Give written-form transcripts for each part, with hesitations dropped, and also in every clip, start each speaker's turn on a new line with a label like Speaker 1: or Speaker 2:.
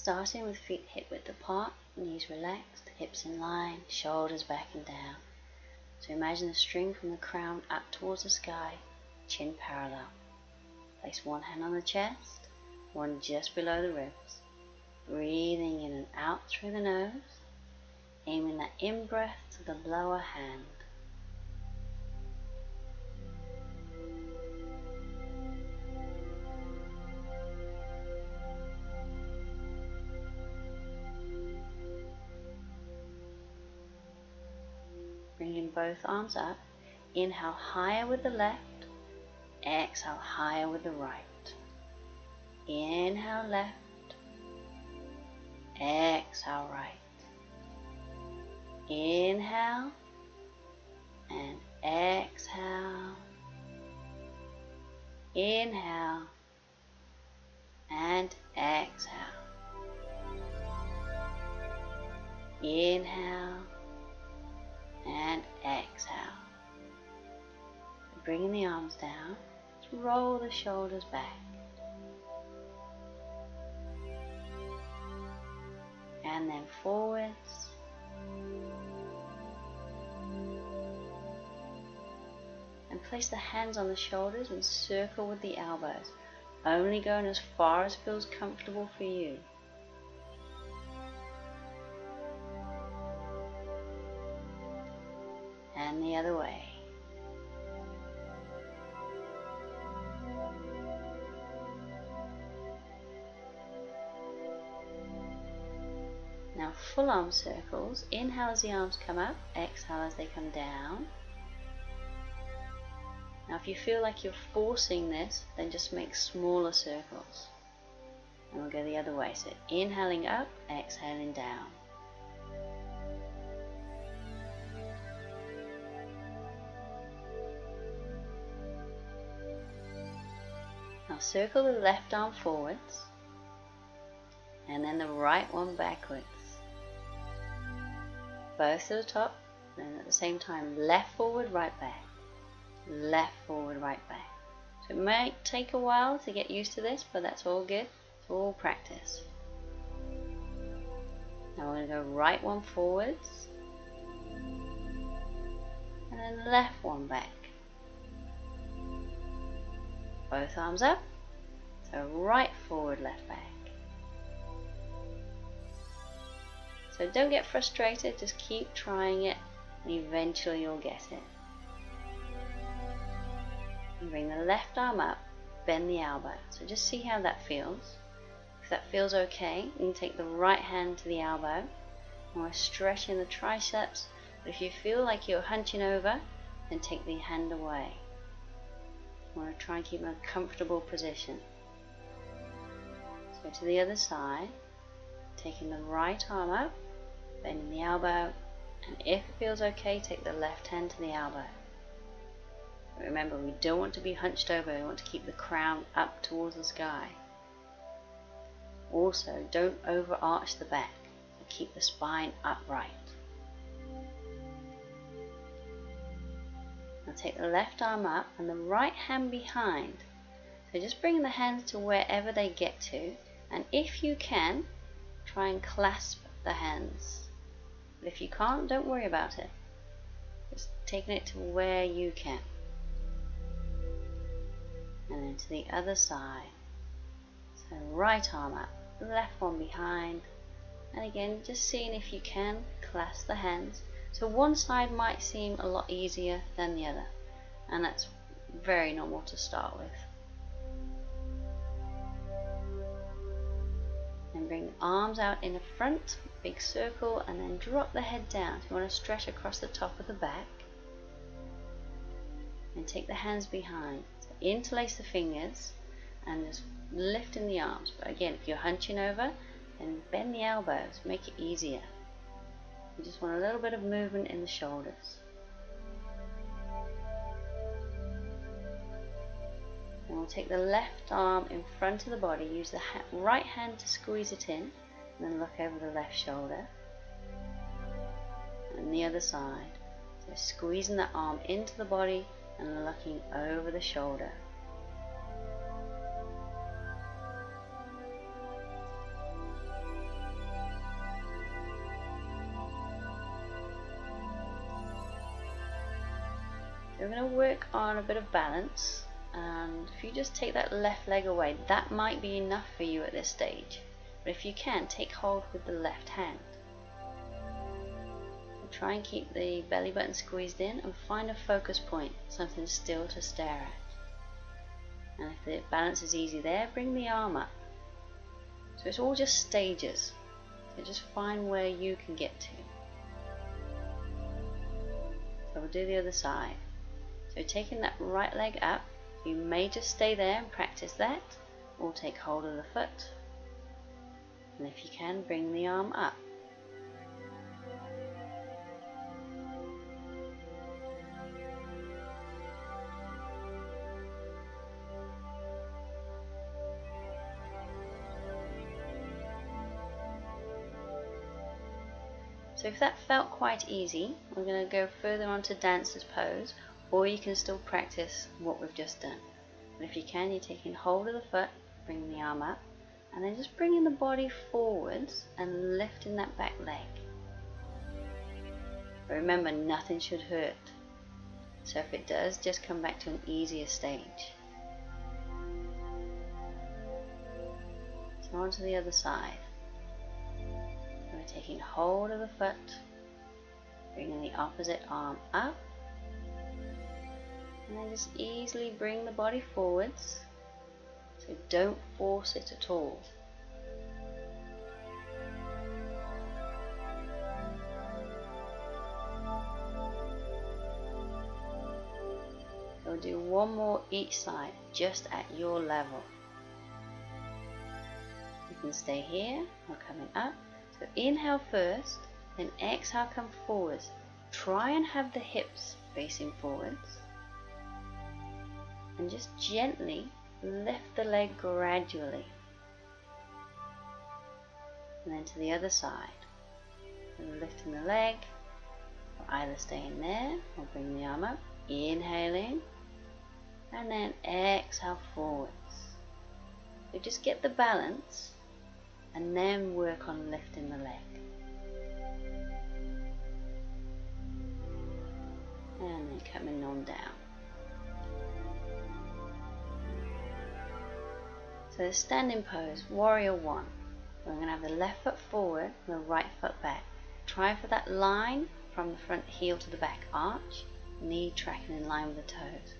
Speaker 1: Starting with feet hip width apart, knees relaxed, hips in line, shoulders back and down. So imagine a string from the crown up towards the sky, chin parallel. Place one hand on the chest, one just below the ribs. Breathing in and out through the nose, aiming that in-breath to the lower hand. Bringing both arms up, inhale higher with the left, exhale higher with the right. Inhale left, exhale right. Inhale and exhale. Inhale and exhale. Inhale and exhale. Bringing the arms down, roll the shoulders back. And then forwards. And place the hands on the shoulders and circle with the elbows, only going as far as feels comfortable for you. And the other way. Now full arm circles. Inhale as the arms come up, exhale as they come down. Now if you feel like you're forcing this, then just make smaller circles. And we'll go the other way. So inhaling up, exhaling down. Now circle the left arm forwards, and then the right one backwards. Both to the top, and at the same time left forward, right back. Left forward, right back. So it might take a while to get used to this, but that's all good. It's all practice. Now we're going to go right one forwards, and then left one back. Both arms up, so right forward, left back. So don't get frustrated, just keep trying it, and eventually you'll get it. And bring the left arm up, bend the elbow. So just see how that feels. If that feels okay, you can take the right hand to the elbow, and we're stretching the triceps. But if you feel like you're hunching over, then take the hand away. You want to try and keep in a comfortable position. So to the other side, taking the right arm up, bending the elbow, and if it feels okay, take the left hand to the elbow. But remember, we don't want to be hunched over, we want to keep the crown up towards the sky. Also, don't overarch the back, so keep the spine upright. Now take the left arm up and the right hand behind. So just bring the hands to wherever they get to, and if you can, try and clasp the hands. But if you can't, don't worry about it. Just taking it to where you can. And then to the other side. So right arm up, left one behind, and again just seeing if you can clasp the hands. So one side might seem a lot easier than the other, and that's very normal to start with. And bring the arms out in the front, big circle, and then drop the head down. So you want to stretch across the top of the back. And take the hands behind. So interlace the fingers and just lifting the arms. But again, if you're hunching over, then bend the elbows, make it easier. You just want a little bit of movement in the shoulders. And we'll take the left arm in front of the body, use the right hand to squeeze it in, and then look over the left shoulder. And the other side. So squeezing the arm into the body and looking over the shoulder. So we're going to work on a bit of balance, and if you just take that left leg away, that might be enough for you at this stage. But if you can, take hold with the left hand. So try and keep the belly button squeezed in and find a focus point, something still to stare at. And if the balance is easy there, bring the arm up. So it's all just stages. So just find where you can get to. So we'll do the other side. So taking that right leg up, you may just stay there and practice that, or take hold of the foot. And if you can, bring the arm up. So if that felt quite easy, we're going to go further on to dancer's pose, or you can still practice what we've just done. But if you can, you're taking hold of the foot, bringing the arm up, and then just bringing the body forwards and lifting that back leg. But remember, nothing should hurt. So if it does, just come back to an easier stage. So on to the other side. We're taking hold of the foot, bringing the opposite arm up, and then just easily bring the body forwards, so don't force it at all. We'll do one more each side, just at your level. You can stay here or coming up. So inhale first, then exhale, come forwards. Try and have the hips facing forwards. And just gently lift the leg gradually. And then to the other side. And lifting the leg, or either staying there or bring the arm up. Inhaling. And then exhale forwards. So just get the balance. And then work on lifting the leg. And then coming on down. So the standing pose, warrior one. We're going to have the left foot forward and the right foot back. Try for that line from the front heel to the back arch, knee tracking in line with the toes.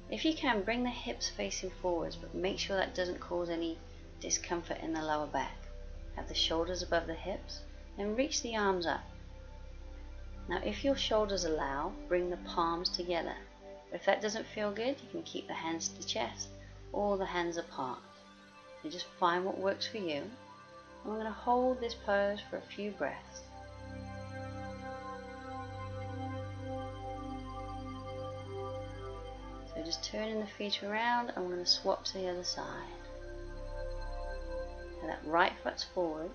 Speaker 1: If you can, bring the hips facing forwards, but make sure that doesn't cause any discomfort in the lower back. Have the shoulders above the hips and reach the arms up. Now if your shoulders allow, bring the palms together. But if that doesn't feel good, you can keep the hands to the chest or the hands apart. So just find what works for you. And we're going to hold this pose for a few breaths. So just turning the feet around, and we're going to swap to the other side. So that right foot's forward,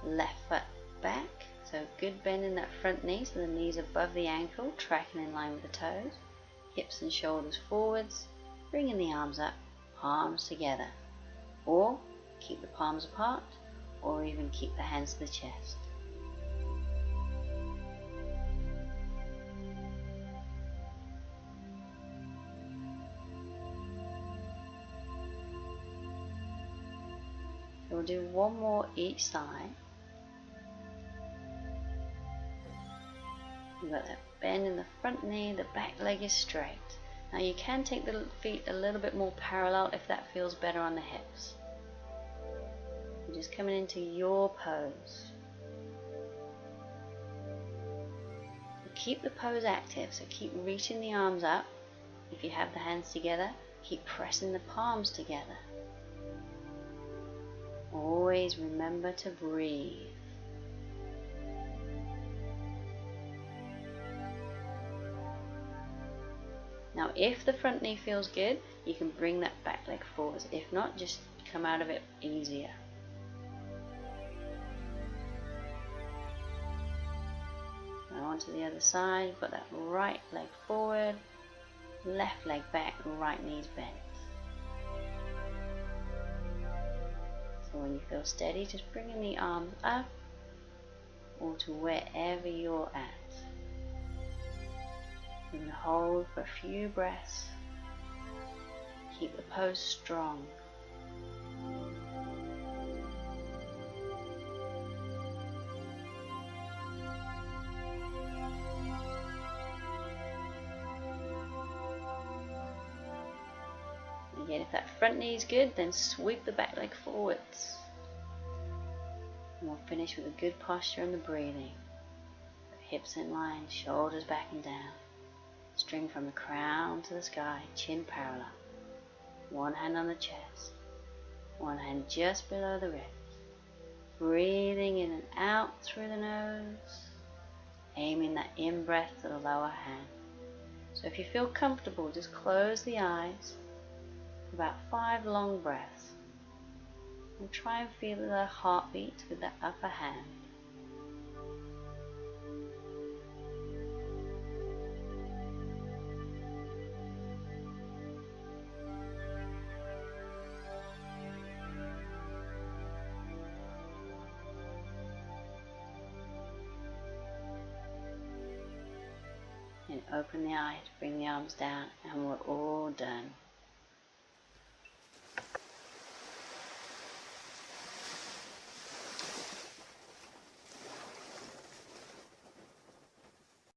Speaker 1: left foot back, so good bend in that front knee, so the knee's above the ankle, tracking in line with the toes, hips and shoulders forwards, bringing the arms up, palms together, or keep the palms apart, or even keep the hands to the chest. So we'll do one more each side. You've got that bend in the front knee, the back leg is straight. Now you can take the feet a little bit more parallel if that feels better on the hips. You're just coming into your pose. Keep the pose active, so keep reaching the arms up. If you have the hands together, keep pressing the palms together. Always remember to breathe. Now if the front knee feels good, you can bring that back leg forwards. If not, just come out of it easier. Now onto the other side, put that right leg forward, left leg back, right knee's bent. So when you feel steady, just bringing the arms up or to wherever you're at. We're going to hold for a few breaths. Keep the pose strong. Again, if that front knee is good, then sweep the back leg forwards. And we'll finish with a good posture and the breathing. Hips in line, shoulders back and down. String from the crown to the sky, chin parallel. One hand on the chest, one hand just below the ribs. Breathing in and out through the nose. Aiming that in-breath to the lower hand. So if you feel comfortable, just close the eyes. About 5 long breaths. And try and feel the heartbeat with the upper hand. And open the eyes, bring the arms down, and we're all done.